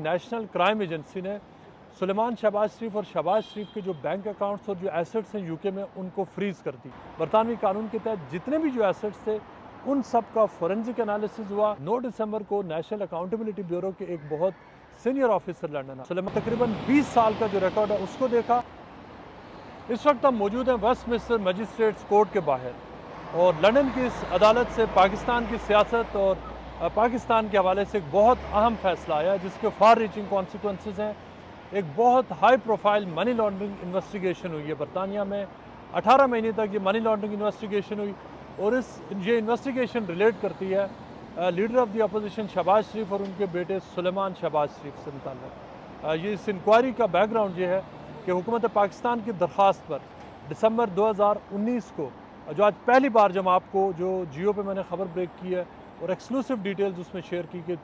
National crime agency ने सुलेमान शहबाज शरीफ और शहबाज शरीफ के जो बैंक अकाउंट्स और जो एसेट्स हैं यूके में उनको फ्रीज़ कर दी। बरतानवी कानून के तहत जितने भी जो एसेट्स थे उन सब का फोरेंसिक एनालिसिस हुआ। 9 दिसंबर को नेशनल अकाउंटेबिलिटी ब्यूरो के एक बहुत सीनियर ऑफिसर लंदन सुलेमान तकरीबन 20 साल का जो रिकॉर्ड है उसको देखा। इस वक्त हम मौजूद हैं वेस्टमिंस्टर मजिस्ट्रेट्स कोर्ट के बाहर और लंदन की इस अदालत से पाकिस्तान की सियासत और पाकिस्तान के हवाले से एक बहुत अहम फैसला आया जिसके फार रीचिंग कॉन्सिक्वेंसेस हैं। एक बहुत high profile money laundering investigation हुई है बरतानिया में। 18 महीने तक ये मनी लॉन्ड्रिंग इन्वेस्टिगेशन हुई और ये इन्वेस्टिगेशन रिलेट करती है leader of the opposition Shahbaz Sharif और उनके बेटे सुलेमान शहबाज शरीफ से मुताल्लिक़। ये इस इंक्वायरी का बैकग्राउंड ये है कि हुकूमत पाकिस्तान की दरख्वास्त पर दिसंबर 2019 को, जो आज पहली बार जब आपको जो जियो पे मैंने ख़बर ब्रेक की है और एक्सक्लूसिव डिटेल्स उसमें शेयर की कि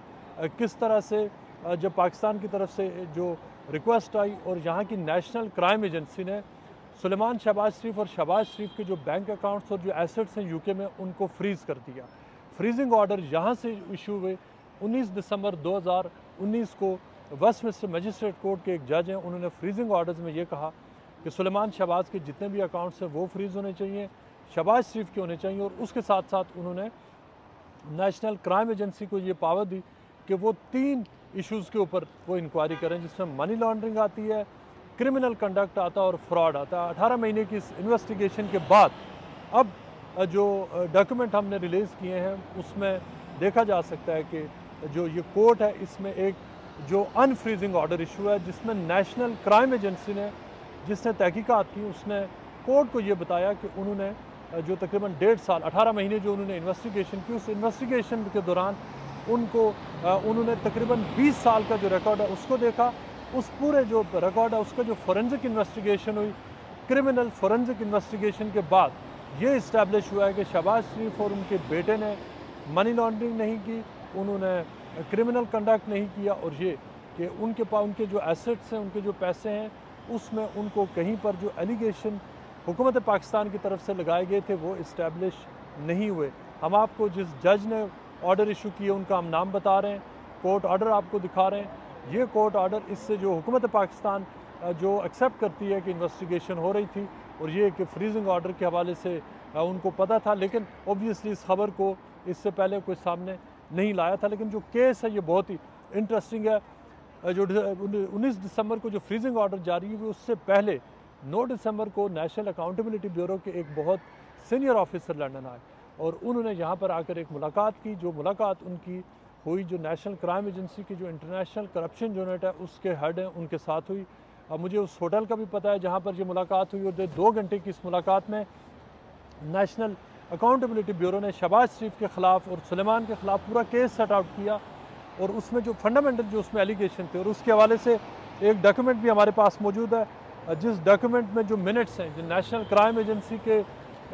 किस तरह से जब पाकिस्तान की तरफ से जो रिक्वेस्ट आई और यहाँ की नेशनल क्राइम एजेंसी ने सुलेमान शहबाज शरीफ और शहबाज शरीफ के जो बैंक अकाउंट्स और जो एसेट्स हैं यूके में उनको फ्रीज़ कर दिया। फ्रीजिंग ऑर्डर यहाँ से इशू हुए 19 दिसंबर 2019 को। वेस्टमिंस्टर मजिस्ट्रेट कोर्ट के एक जज हैं, उन्होंने फ्रीजिंग ऑर्डर्स में ये कहा कि सुलेमान शहबाज के जितने भी अकाउंट्स हैं वो फ्रीज़ होने चाहिए, शहबाज शरीफ के होने चाहिए और उसके साथ साथ उन्होंने नेशनल क्राइम एजेंसी को ये पावर दी कि वो 3 इश्यूज़ के ऊपर वो इंक्वायरी करें जिसमें मनी लॉन्ड्रिंग आती है, क्रिमिनल कंडक्ट आता है और फ्रॉड आता है। 18 महीने की इस इन्वेस्टिगेशन के बाद अब जो डॉक्यूमेंट हमने रिलीज़ किए हैं उसमें देखा जा सकता है कि जो ये कोर्ट है इसमें एक जो अनफ्रीजिंग ऑर्डर इशू है जिसमें नेशनल क्राइम एजेंसी ने जिसने तहकीकात की उसने कोर्ट को ये बताया कि उन्होंने जो तकरीबन 1.5 साल 18 महीने जो उन्होंने इन्वेस्टिगेशन की उस इन्वेस्टिगेशन के दौरान उन्होंने तकरीबन 20 साल का जो रिकॉर्ड है उसको देखा। उस पूरे जो रिकॉर्ड है उसका जो फोरेंसिक इन्वेस्टिगेशन हुई, क्रिमिनल फोरेंसिक इन्वेस्टिगेशन के बाद ये इस्टेब्लिश हुआ है कि शहबाज शरीफ और उनके बेटे ने मनी लॉन्ड्रिंग नहीं की, उन्होंने क्रिमिनल कंडक्ट नहीं किया और ये कि उनके जो एसेट्स हैं, उनके जो पैसे हैं उसमें उनको कहीं पर जो एलिगेशन हुकूमत पाकिस्तान की तरफ से लगाए गए थे वो इस्टेब्लिश नहीं हुए। हम आपको जिस जज ने ऑर्डर इशू किए उनका हम नाम बता रहे हैं, कोर्ट ऑर्डर आपको दिखा रहे हैं। ये कोर्ट ऑर्डर इससे जो हुकूमत पाकिस्तान जो एक्सेप्ट करती है कि इन्वेस्टिगेशन हो रही थी और ये कि फ्रीजिंग ऑर्डर के हवाले से उनको पता था, लेकिन ऑब्वियसली इस खबर को इससे पहले कोई सामने नहीं लाया था। लेकिन जो केस है ये बहुत ही इंटरेस्टिंग है। जो 19 दिसंबर को जो फ्रीजिंग ऑर्डर जारी हुई उससे पहले 9 दिसंबर को नेशनल अकाउंटेबिलिटी ब्यूरो के एक बहुत सीनियर ऑफिसर लंदन आए और उन्होंने यहाँ पर आकर एक मुलाकात की। जो मुलाकात उनकी हुई जो नेशनल क्राइम एजेंसी की जो इंटरनेशनल करप्शन यूनिट है उसके हेड हैं उनके साथ हुई। अब मुझे उस होटल का भी पता है जहाँ पर ये मुलाकात हुई और 2 घंटे की इस मुलाकात में नेशनल अकाउंटेबिलिटी ब्यूरो ने शहबाज शरीफ के ख़िलाफ़ और सुलेमान के ख़िलाफ़ पूरा केस सेट आउट किया और उसमें जो फंडामेंटल जो उसमें एलिगेशन थे और उसके हवाले से एक डॉक्यूमेंट भी हमारे पास मौजूद है जिस डॉक्यूमेंट में जो मिनट्स हैं जो नेशनल क्राइम एजेंसी के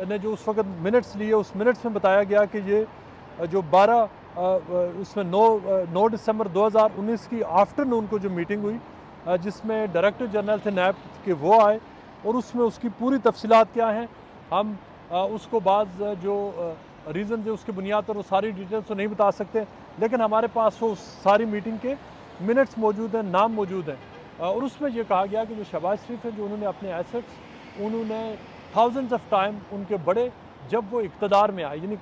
ने जो उस वक्त मिनट्स लिए उस मिनट्स में बताया गया कि ये जो 12 उसमें 9 दिसंबर 2019 की आफ्टरनून को जो मीटिंग हुई जिसमें डायरेक्टर जनरल थे नैब के वो आए और उसमें उसकी पूरी तफसीलात क्या हैं हम उसको बाद जो रीज़न है उसकी बुनियाद पर वो सारी डिटेल्स तो नहीं बता सकते, लेकिन हमारे पास वो सारी मीटिंग के मिनट्स मौजूद हैं, नाम मौजूद हैं और उसमें ये कहा गया कि जो शहबाज शरीफ हैं जो उन्होंने अपने एसेट्स उन्होंने थाउजेंड्स ऑफ टाइम उनके बड़े जब वो इक़्तिदार में आए यानी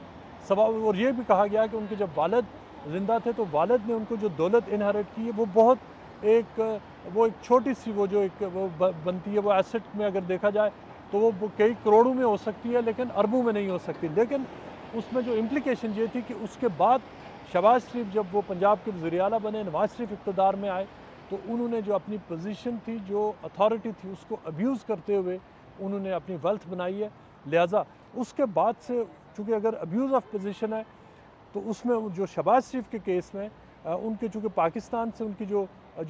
और ये भी कहा गया कि उनके जब वालिद ज़िंदा थे तो वालिद ने उनको जो दौलत इनहेरिट की है वो बहुत एक छोटी सी वो बनती है वो एसेट में अगर देखा जाए तो वो कई करोड़ों में हो सकती है लेकिन अरबों में नहीं हो सकती। लेकिन उसमें जो इम्प्लिकेशन ये थी कि उसके बाद शहबाज शरीफ जब वो पंजाब के वज़ीर आला बने, नवाज शरीफ इक़्तिदार में आए तो उन्होंने जो अपनी पोजीशन थी जो अथॉरिटी थी उसको अब्यूज़ करते हुए उन्होंने अपनी वेल्थ बनाई है। लिहाजा उसके बाद से चूँकि अगर अब्यूज़ ऑफ पोजीशन है तो उसमें जो शहबाज शरीफ के केस में उनके चूँकि पाकिस्तान से उनकी जो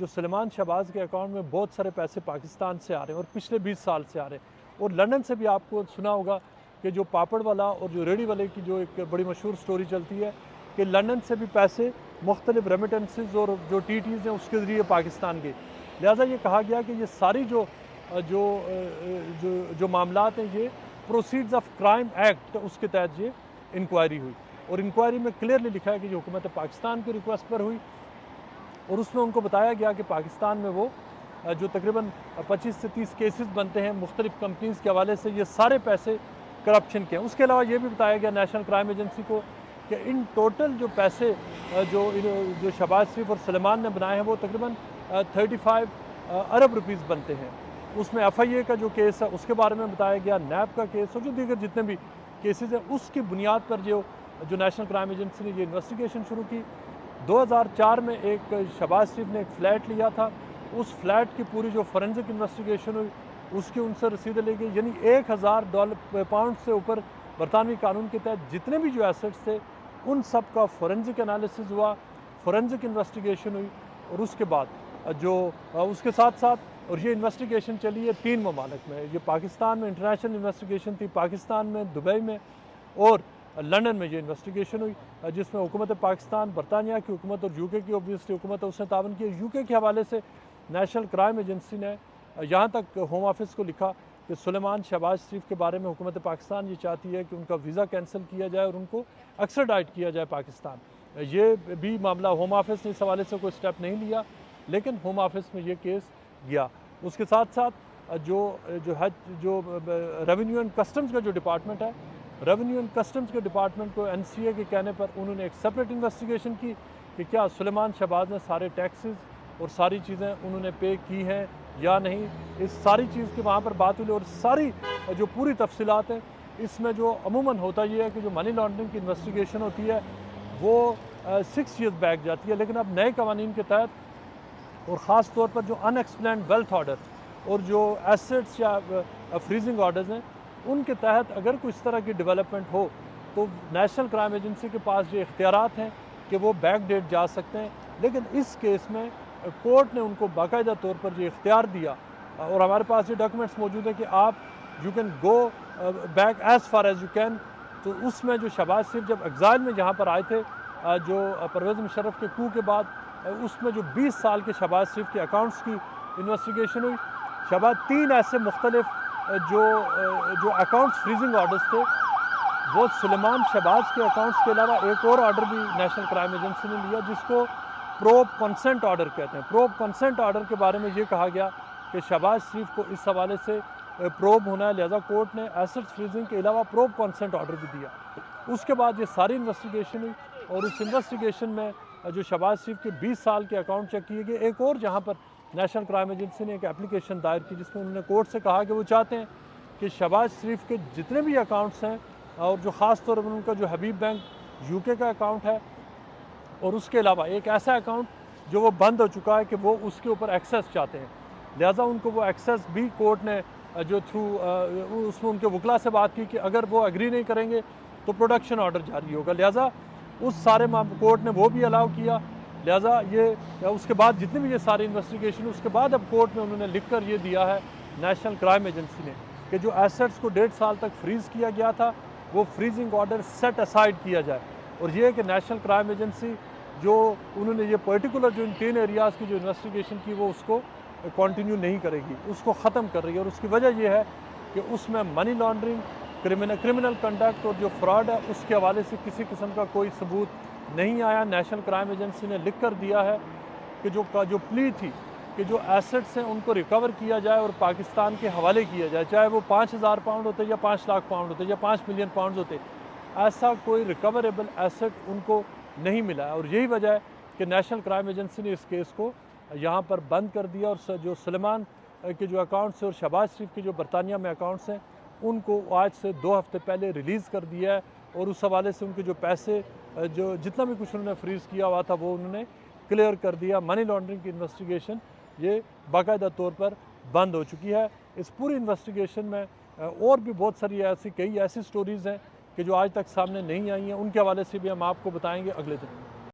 सुलेमान शहबाज के अकाउंट में बहुत सारे पैसे पाकिस्तान से आ रहे हैं और पिछले 20 साल से आ रहे हैं और लंदन से भी आपको सुना होगा कि जो पापड़ वाला और जो रेडी वाले की जो एक बड़ी मशहूर स्टोरी चलती है कि लंदन से भी पैसे मुख्तलिफ रेमिटेंसेज और जो TTs हैं उसके ज़रिए पाकिस्तान के। लिहाजा ये कहा गया कि ये सारी जो मामलात हैं ये प्रोसीड्स ऑफ क्राइम एक्ट उसके तहत ये इंक्वायरी हुई और इंक्वायरी में क्लियरली लिखा है कि ये हुकूमत पाकिस्तान की रिक्वेस्ट पर हुई और उसमें उनको बताया गया कि पाकिस्तान में वो जो तकरीबन 25 से 30 केसेस बनते हैं मुख्तलिफ कंपनीज़ के हवाले से, ये सारे पैसे करप्शन के हैं। उसके अलावा ये भी बताया गया नेशनल क्राइम एजेंसी को कि इन टोटल जो पैसे जो शहबाज शरीफ और सलेमान ने बनाए हैं वो तकरीबन 35 अरब रुपीज़ बनते हैं। उसमें FIA का जो केस है उसके बारे में बताया गया, नैब का केस और जो दीगर जितने भी केसेस हैं उसकी बुनियाद पर जो नेशनल क्राइम एजेंसी ने ये इन्वेस्टिगेशन शुरू की। 2004 में एक शहबाज शरीफ ने एक फ़्लैट लिया था, उस फ्लैट की पूरी जो फॉरेंसिक इन्वेस्टिगेशन हुई उसकी उनसे रसीदें ली गई, यानी $1000 पाउंड से ऊपर बरतानवी कानून के तहत जितने भी जो एसेट्स थे उन सब का फॉरेंसिक एनालिसिस हुआ, फॉरेंसिक इन्वेस्टिगेशन हुई। और उसके बाद जो उसके साथ साथ और ये इन्वेस्टिगेशन चली है 3 ममालिक में। ये पाकिस्तान में इंटरनेशनल इन्वेस्टिगेशन थी, पाकिस्तान में, दुबई में और लंदन में ये इन्वेस्टिगेशन हुई, जिसमें हुकूमत पाकिस्तान, बरतानिया की हुकूमत और UK की ऑब्वियसली हुकूमत है उसने तावन किया। UK के हवाले से नेशनल क्राइम एजेंसी ने यहाँ तक होम ऑफिस को लिखा कि सुलेमान शहबाज शरीफ के बारे में हुकूमत पाकिस्तान ये चाहती है कि उनका वीज़ा कैंसिल किया जाए और उनको एक्स्ट्राडाइट किया जाए पाकिस्तान। ये भी मामला होम ऑफिस ने इस हवाले से कोई स्टेप नहीं लिया, लेकिन होम ऑफिस में ये केस गया। उसके साथ साथ जो रेवेन्यू एंड कस्टम्स का जो डिपार्टमेंट है, रेवेन्यू एंड कस्टम्स के डिपार्टमेंट को NCA के कहने पर उन्होंने एक सेपरेट इन्वेस्टिगेशन की कि क्या सुलेमान शहबाज ने सारे टैक्सेस और सारी चीज़ें उन्होंने पे की हैं या नहीं। इस सारी चीज़ की वहाँ पर बात हुई और सारी जो पूरी तफसीलात हैं इसमें जो अमूमन होता ये है कि जो मनी लॉन्ड्रिंग की इन्वेस्टिगेशन होती है वो 6 ईयर्स बैक जाती है, लेकिन अब नए कवानीन के तहत और ख़ास तौर पर जो अनएक्सप्लेन्ड वेल्थ ऑर्डर और जो एसेट्स या फ्रीजिंग ऑर्डर्स हैं उनके तहत अगर कोई इस तरह की डेवलपमेंट हो तो नेशनल क्राइम एजेंसी के पास ये इख्तियारात हैं कि वो बैक डेट जा सकते हैं। लेकिन इस केस में कोर्ट ने उनको बाकायदा तौर पर ये इख्तियार दिया और हमारे पास ये डॉक्यूमेंट्स मौजूद है कि आप you can go back as far as you can. तो उसमें जो शहबाज शरीफ जब एग्ज़ाइल में यहाँ पर आए थे जो परवेज़ मुशर्रफ के कू के बाद, उसमें जो 20 साल के शहबाज शरीफ के अकाउंट्स की इन्वेस्टिगेशन हुई। शहबाज 3 ऐसे मुख्तलिफ जो अकाउंट्स फ्रीजिंग ऑर्डर्स थे वो सुलेमान शहबाज के अकाउंट्स के अलावा एक और ऑर्डर भी नेशनल क्राइम एजेंसी ने लिया जिसको प्रोब कंसेंट ऑर्डर कहते हैं। प्रोब कंसेंट ऑर्डर के बारे में ये कहा गया कि शहबाज शरीफ को इस हवाले से प्रोब होना है, लिहाजा कोर्ट ने एसेट्स फ्रीजिंग के अलावा प्रोब कंसेंट ऑर्डर भी दिया। उसके बाद ये सारी इन्वेस्टिगेशन हुई और उस इन्वेस्टिगेशन में जो शहबाज शरीफ के 20 साल के अकाउंट चेक किए गए। एक और जहाँ पर नेशनल क्राइम एजेंसी ने एक एप्लीकेशन दायर की जिसमें उन्होंने कोर्ट से कहा कि वो चाहते हैं कि शहबाज शरीफ के जितने भी अकाउंट्स हैं और जो ख़ास तौर पर उनका जो हबीब बैंक UK का अकाउंट है और उसके अलावा एक ऐसा अकाउंट जो वो बंद हो चुका है कि वो उसके ऊपर एक्सेस चाहते हैं, लिहाजा उनको वो एक्सेस भी कोर्ट ने जो थ्रू उसमें उनके वकला से बात की कि अगर वो एग्री नहीं करेंगे तो प्रोडक्शन ऑर्डर जारी होगा। लिहाजा उस सारे कोर्ट ने वो भी अलाउ किया। लिहाजा ये उसके बाद जितनी भी ये सारी इन्वेस्टिगेशन उसके बाद अब कोर्ट में उन्होंने लिख कर ये दिया है नेशनल क्राइम एजेंसी ने कि जो एसेट्स को 1.5 साल तक फ्रीज़ किया गया था वो फ्रीजिंग ऑर्डर सेट असाइड किया जाए। और ये कि नेशनल क्राइम एजेंसी जो उन्होंने ये पर्टिकुलर जो इन 3 एरियाज़ की जो इन्वेस्टिगेशन की वो उसको कंटिन्यू नहीं करेगी, उसको ख़त्म कर रही है। और उसकी वजह यह है कि उसमें मनी लॉन्ड्रिंग, क्रिमिनल कंडक्ट और जो फ्रॉड है उसके हवाले से किसी किस्म का कोई सबूत नहीं आया। नेशनल क्राइम एजेंसी ने लिख कर दिया है कि जो प्ली थी कि जो एसेट्स हैं उनको रिकवर किया जाए और पाकिस्तान के हवाले किया जाए, चाहे वो 5000 पाउंड होते या 5 लाख पाउंड होते या 5 मिलियन पाउंड होते, ऐसा कोई रिकवरेबल एसेट उनको नहीं मिला है। और यही वजह है कि नेशनल क्राइम एजेंसी ने इस केस को यहाँ पर बंद कर दिया और जो सुलेमान के जो अकाउंट्स हैं और शहबाज शरीफ के जो बरतानिया में अकाउंट्स हैं उनको आज से 2 हफ्ते पहले रिलीज़ कर दिया है। और उस हवाले से उनके जो पैसे जो जितना भी कुछ उन्होंने फ्रीज़ किया हुआ था वो उन्होंने क्लियर कर दिया। मनी लॉन्ड्रिंग की इन्वेस्टिगेशन ये बाकायदा तौर पर बंद हो चुकी है। इस पूरी इन्वेस्टिगेशन में और भी बहुत सारी कई ऐसी स्टोरीज़ हैं कि जो आज तक सामने नहीं आई हैं, उनके हवाले से भी हम आपको बताएंगे अगले दिन।